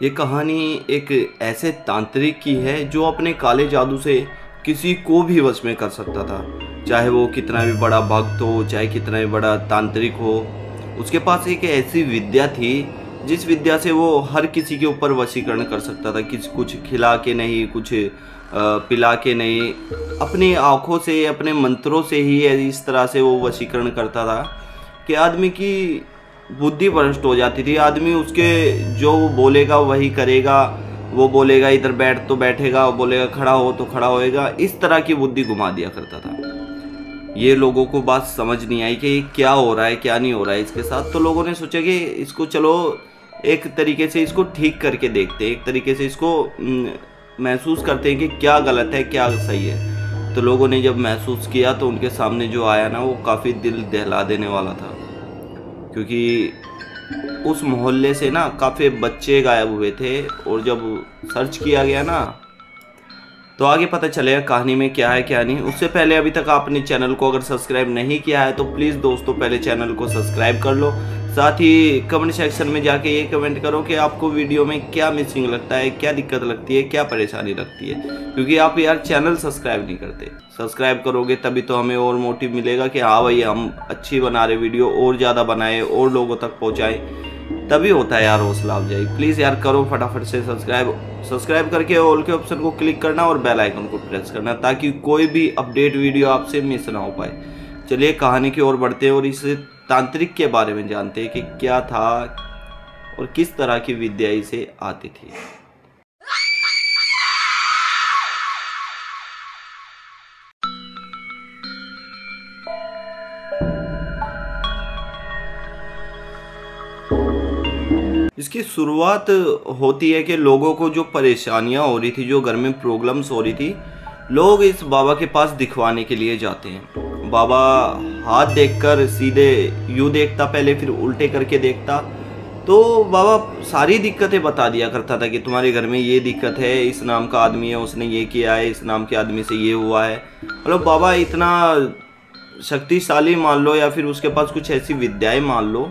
ये कहानी एक ऐसे तांत्रिक की है जो अपने काले जादू से किसी को भी वश में कर सकता था। चाहे वो कितना भी बड़ा भक्त हो, चाहे कितना भी बड़ा तांत्रिक हो, उसके पास एक ऐसी विद्या थी जिस विद्या से वो हर किसी के ऊपर वशीकरण कर सकता था। कुछ खिला के नहीं, कुछ पिला के नहीं, अपनी आँखों से, अपने मंत्रों से ही इस तरह से वो वशीकरण करता था कि आदमी की बुद्धि भ्रष्ट हो जाती थी। आदमी उसके जो वो बोलेगा वही करेगा। वो बोलेगा इधर बैठ तो बैठेगा, वो बोलेगा खड़ा हो तो खड़ा होएगा। इस तरह की बुद्धि घुमा दिया करता था। ये लोगों को बात समझ नहीं आई कि क्या हो रहा है क्या नहीं हो रहा है इसके साथ। तो लोगों ने सोचा कि इसको चलो एक तरीके से इसको ठीक करके देखते हैं, एक तरीके से इसको महसूस करते हैं कि क्या गलत है क्या सही है। तो लोगों ने जब महसूस किया तो उनके सामने जो आया ना, वो काफ़ी दिल दहला देने वाला था। क्योंकि उस मोहल्ले से ना काफ़ी बच्चे गायब हुए थे, और जब सर्च किया गया ना तो आगे पता चलेगा कहानी में क्या है क्या नहीं। उससे पहले अभी तक आपने चैनल को अगर सब्सक्राइब नहीं किया है तो प्लीज़ दोस्तों पहले चैनल को सब्सक्राइब कर लो। साथ ही कमेंट सेक्शन में जाके ये कमेंट करो कि आपको वीडियो में क्या मिसिंग लगता है, क्या दिक्कत लगती है, क्या परेशानी लगती है। क्योंकि आप यार चैनल सब्सक्राइब नहीं करते। सब्सक्राइब करोगे तभी तो हमें और मोटिव मिलेगा कि हाँ भाई हम अच्छी बना रहे वीडियो, और ज़्यादा बनाए और लोगों तक पहुँचाएँ, तभी होता है यार हौसला अफजाई। प्लीज़ यार करो फटाफट से सब्सक्राइब करके ऑल के ऑप्शन को क्लिक करना और बेल आइकन को प्रेस करना, ताकि कोई भी अपडेट वीडियो आपसे मिस ना हो पाए। चलिए कहानी की ओर बढ़ते हैं और इस तांत्रिक के बारे में जानते हैं कि क्या था और किस तरह की विद्या इसे आती थी। इसकी शुरुआत होती है कि लोगों को जो परेशानियां हो रही थी, जो घर में प्रॉब्लम्स हो रही थी, लोग इस बाबा के पास दिखवाने के लिए जाते हैं। बाबा हाथ देखकर सीधे यूं देखता, पहले फिर उल्टे करके देखता। तो बाबा सारी दिक्कतें बता दिया करता था कि तुम्हारे घर में ये दिक्कत है, इस नाम का आदमी है उसने ये किया है, इस नाम के आदमी से ये हुआ है। मतलब बाबा इतना शक्तिशाली मान लो, या फिर उसके पास कुछ ऐसी विद्याएं मान लो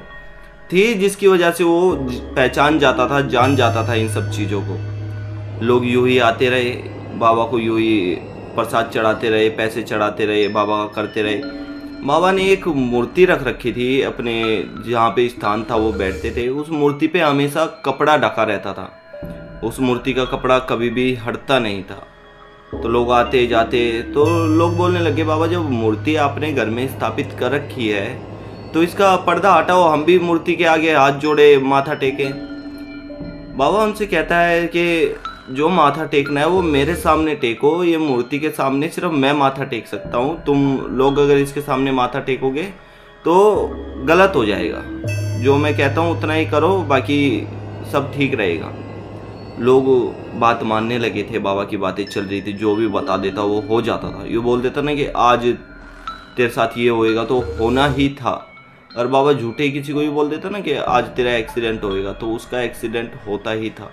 थी जिसकी वजह से वो पहचान जाता था, जान जाता था इन सब चीज़ों को। लोग यूं ही आते रहे, बाबा को यूं ही प्रसाद चढ़ाते रहे, पैसे चढ़ाते रहे, बाबा का करते रहे। बाबा ने एक मूर्ति रख रखी थी अपने, जहाँ पे स्थान था वो बैठते थे। उस मूर्ति पे हमेशा कपड़ा ढका रहता था। उस मूर्ति का कपड़ा कभी भी हटता नहीं था। तो लोग आते जाते तो लोग बोलने लगे, बाबा जब मूर्ति आपने घर में स्थापित कर रखी है तो इसका पर्दा हटाओ, हम भी मूर्ति के आगे हाथ जोड़े माथा टेकें। बाबा उनसे कहता है कि जो माथा टेकना है वो मेरे सामने टेको, ये मूर्ति के सामने सिर्फ मैं माथा टेक सकता हूँ। तुम लोग अगर इसके सामने माथा टेकोगे तो गलत हो जाएगा। जो मैं कहता हूँ उतना ही करो, बाकी सब ठीक रहेगा। लोग बात मानने लगे थे, बाबा की बातें चल रही थी, जो भी बता देता वो हो जाता था। ये बोल देता ना कि आज तेरे साथ ये होएगा तो होना ही था। और बाबा झूठे किसी को भी बोल देता ना कि आज तेरा एक्सीडेंट होएगा, तो उसका एक्सीडेंट होता ही था।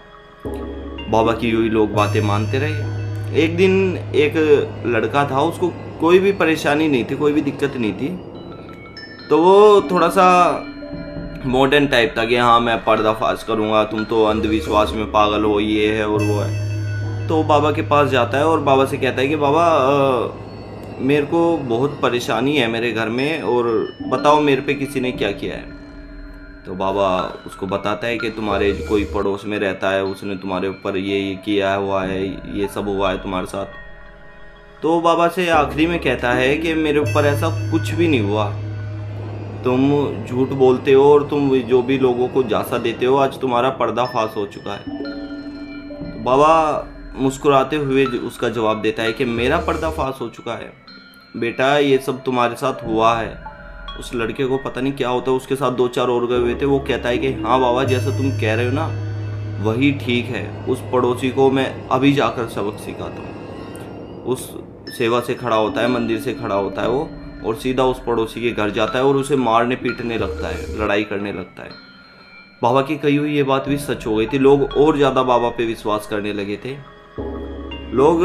बाबा की यूँ ही लोग बातें मानते रहे। एक दिन एक लड़का था, उसको कोई भी परेशानी नहीं थी, कोई भी दिक्कत नहीं थी। तो वो थोड़ा सा मॉडर्न टाइप था कि हाँ मैं पर्दाफाश करूँगा, तुम तो अंधविश्वास में पागल हो, ये है और वो है। तो बाबा के पास जाता है और बाबा से कहता है कि बाबा मेरे को बहुत परेशानी है मेरे घर में, और बताओ मेरे पे किसी ने क्या किया है। तो बाबा उसको बताता है कि तुम्हारे कोई पड़ोस में रहता है, उसने तुम्हारे ऊपर ये किया हुआ है, ये सब हुआ है तुम्हारे साथ। तो बाबा से आखिरी में कहता है कि मेरे ऊपर ऐसा कुछ भी नहीं हुआ, तुम झूठ बोलते हो और तुम जो भी लोगों को झांसा देते हो, आज तुम्हारा पर्दाफाश हो चुका है। तो बाबा मुस्कुराते हुए उसका जवाब देता है कि मेरा पर्दाफाश हो चुका है बेटा, ये सब तुम्हारे साथ हुआ है। उस लड़के को पता नहीं क्या होता है, उसके साथ 2-4 और गए हुए थे। वो कहता है कि हाँ बाबा जैसा तुम कह रहे हो ना वही ठीक है। उस पड़ोसी को मैं अभी जाकर सबक सिखाता हूँ। उस सेवा से खड़ा होता है, मंदिर से खड़ा होता है वो, और सीधा उस पड़ोसी के घर जाता है और उसे मारने पीटने लगता है, लड़ाई करने लगता है। बाबा की कही हुई ये बात भी सच हो गई थी। लोग और ज़्यादा बाबा पे विश्वास करने लगे थे। लोग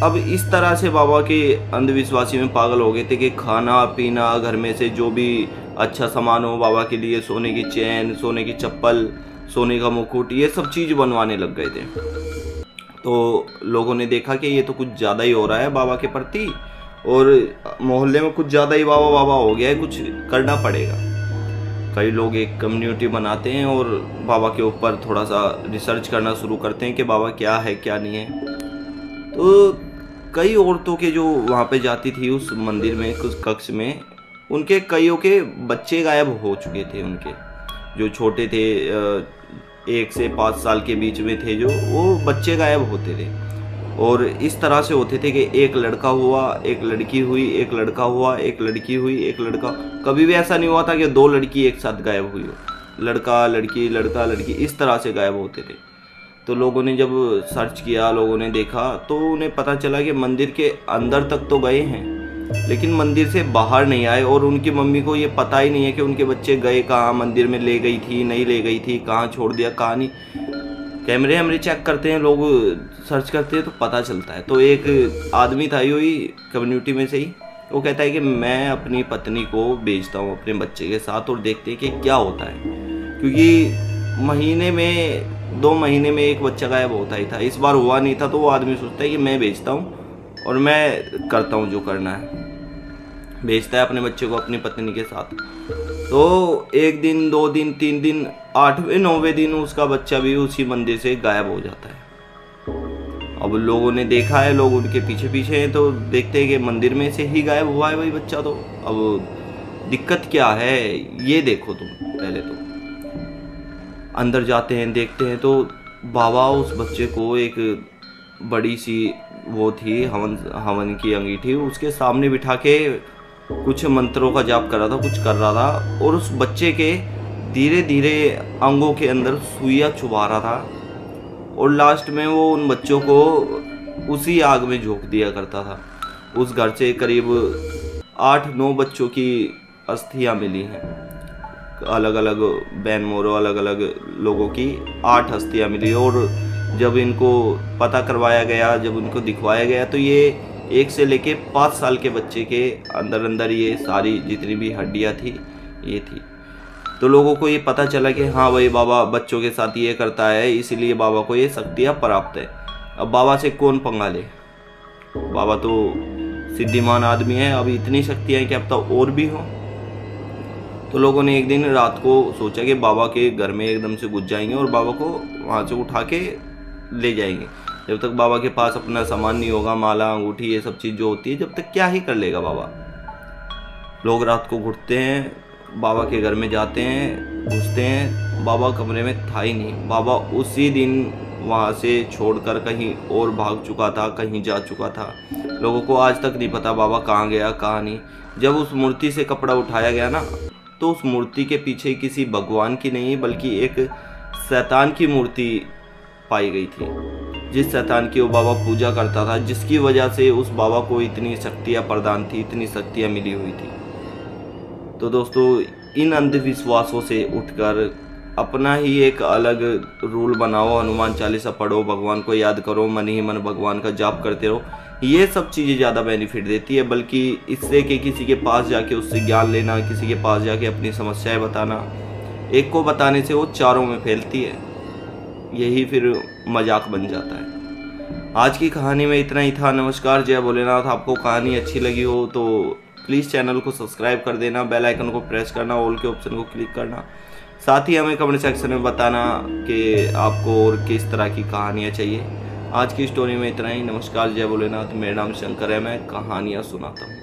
अब इस तरह से बाबा के अंधविश्वासी में पागल हो गए थे कि खाना पीना, घर में से जो भी अच्छा सामान हो बाबा के लिए, सोने की चैन, सोने की चप्पल, सोने का मुकुट, ये सब चीज़ बनवाने लग गए थे। तो लोगों ने देखा कि ये तो कुछ ज़्यादा ही हो रहा है बाबा के प्रति, और मोहल्ले में कुछ ज़्यादा ही बाबा बाबा हो गया है, कुछ करना पड़ेगा। कई लोग एक कम्युनिटी बनाते हैं और बाबा के ऊपर थोड़ा सा रिसर्च करना शुरू करते हैं कि बाबा क्या है क्या नहीं है। तो कई औरतों के जो वहाँ पे जाती थी उस मंदिर में, कुछ कक्ष में, उनके कईयों के बच्चे गायब हो चुके थे। उनके जो छोटे थे 1 से 5 साल के बीच में थे जो, वो बच्चे गायब होते थे। और इस तरह से होते थे कि एक लड़का हुआ, एक लड़की हुई, एक लड़का हुआ, एक लड़की हुई, एक लड़का। कभी भी ऐसा नहीं हुआ था कि 2 लड़की एक साथ गायब हुई हो। लड़का लड़की लड़का लड़की इस तरह से गायब होते थे। तो लोगों ने जब सर्च किया, लोगों ने देखा, तो उन्हें पता चला कि मंदिर के अंदर तक तो गए हैं लेकिन मंदिर से बाहर नहीं आए। और उनकी मम्मी को ये पता ही नहीं है कि उनके बच्चे गए कहाँ, मंदिर में ले गई थी नहीं ले गई थी, कहाँ छोड़ दिया कहाँ नहीं। कैमरे हमरे चेक करते हैं, लोग सर्च करते हैं तो पता चलता है। तो एक आदमी था ही कम्युनिटी में से ही, वो कहता है कि मैं अपनी पत्नी को बेचता हूँ अपने बच्चे के साथ और देखते हैं कि क्या होता है। क्योंकि महीने में 2 महीने में एक बच्चा गायब होता ही था, इस बार हुआ नहीं था। तो वो आदमी सोचता है कि मैं बेचता हूँ और मैं करता हूँ जो करना है। बेचता है अपने बच्चे को अपनी पत्नी के साथ। तो 1 दिन 2 दिन 3 दिन 8वें 9वें दिन उसका बच्चा भी उसी मंदिर से गायब हो जाता है। अब लोगों ने देखा है, लोग उनके पीछे पीछे हैं, तो देखते हैं कि मंदिर में से ही गायब हुआ है वही बच्चा। तो अब दिक्कत क्या है ये देखो तुम। पहले तो अंदर जाते हैं, देखते हैं तो बाबा उस बच्चे को एक बड़ी सी वो थी हवन की अंगीठी, उसके सामने बिठा के कुछ मंत्रों का जाप कर रहा था, कुछ कर रहा था। और उस बच्चे के धीरे धीरे अंगों के अंदर सुइयां चुभा रहा था। और लास्ट में वो उन बच्चों को उसी आग में झोंक दिया करता था। उस घर से करीब 8-9 बच्चों की अस्थियां मिली हैं, अलग अलग बैन मोरो, अलग अलग लोगों की 8 अस्थियां मिली। और जब इनको पता करवाया गया, जब उनको दिखवाया गया, तो ये 1 से लेके 5 साल के बच्चे के अंदर ये सारी जितनी भी हड्डियां थी ये थी। तो लोगों को ये पता चला कि हाँ भाई बाबा बच्चों के साथ ये करता है, इसीलिए बाबा को ये शक्तियाँ प्राप्त है। अब बाबा से कौन पंगा ले, बाबा तो सिद्धिमान आदमी है, अब इतनी शक्तियाँ हैं कि अब तक और भी हो। तो लोगों ने एक दिन रात को सोचा कि बाबा के घर में एकदम से घुस जाएंगे और बाबा को वहाँ से उठा के ले जाएंगे। जब तक बाबा के पास अपना सामान नहीं होगा, माला अंगूठी ये सब चीज़ जो होती है, जब तक क्या ही कर लेगा बाबा। लोग रात को घुटते हैं, बाबा के घर में जाते हैं, घुसते हैं, बाबा कमरे में था ही नहीं। बाबा उसी दिन वहाँ से छोड़कर कहीं और भाग चुका था, कहीं जा चुका था। लोगों को आज तक नहीं पता बाबा कहाँ गया कहाँ नहीं। जब उस मूर्ति से कपड़ा उठाया गया ना, तो उस मूर्ति के पीछे किसी भगवान की नहीं बल्कि एक शैतान की मूर्ति पाई गई थी, जिस शैतान की वो बाबा पूजा करता था, जिसकी वजह से उस बाबा को इतनी शक्तियाँ प्रदान थी, इतनी शक्तियाँ मिली हुई थी। तो दोस्तों इन अंधविश्वासों से उठकर अपना ही एक अलग रूल बनाओ, हनुमान चालीसा पढ़ो, भगवान को याद करो, मन ही मन भगवान का जाप करते रहो। ये सब चीज़ें ज़्यादा बेनिफिट देती है, बल्कि इससे कि किसी के पास जाके उससे ज्ञान लेना, किसी के पास जाके अपनी समस्याएं बताना, एक को बताने से वो चारों में फैलती है, यही फिर मजाक बन जाता है। आज की कहानी में इतना ही था। नमस्कार, जय भोलेनाथ। आपको कहानी अच्छी लगी हो तो प्लीज़ चैनल को सब्सक्राइब कर देना, बेल आइकन को प्रेस करना, ऑल के ऑप्शन को क्लिक करना। साथ ही हमें कमेंट सेक्शन में बताना कि आपको और किस तरह की कहानियाँ चाहिए। आज की स्टोरी में इतना ही। नमस्कार, जय भोलेनाथ। मेरा नाम शंकर है, मैं कहानियाँ सुनाता हूँ।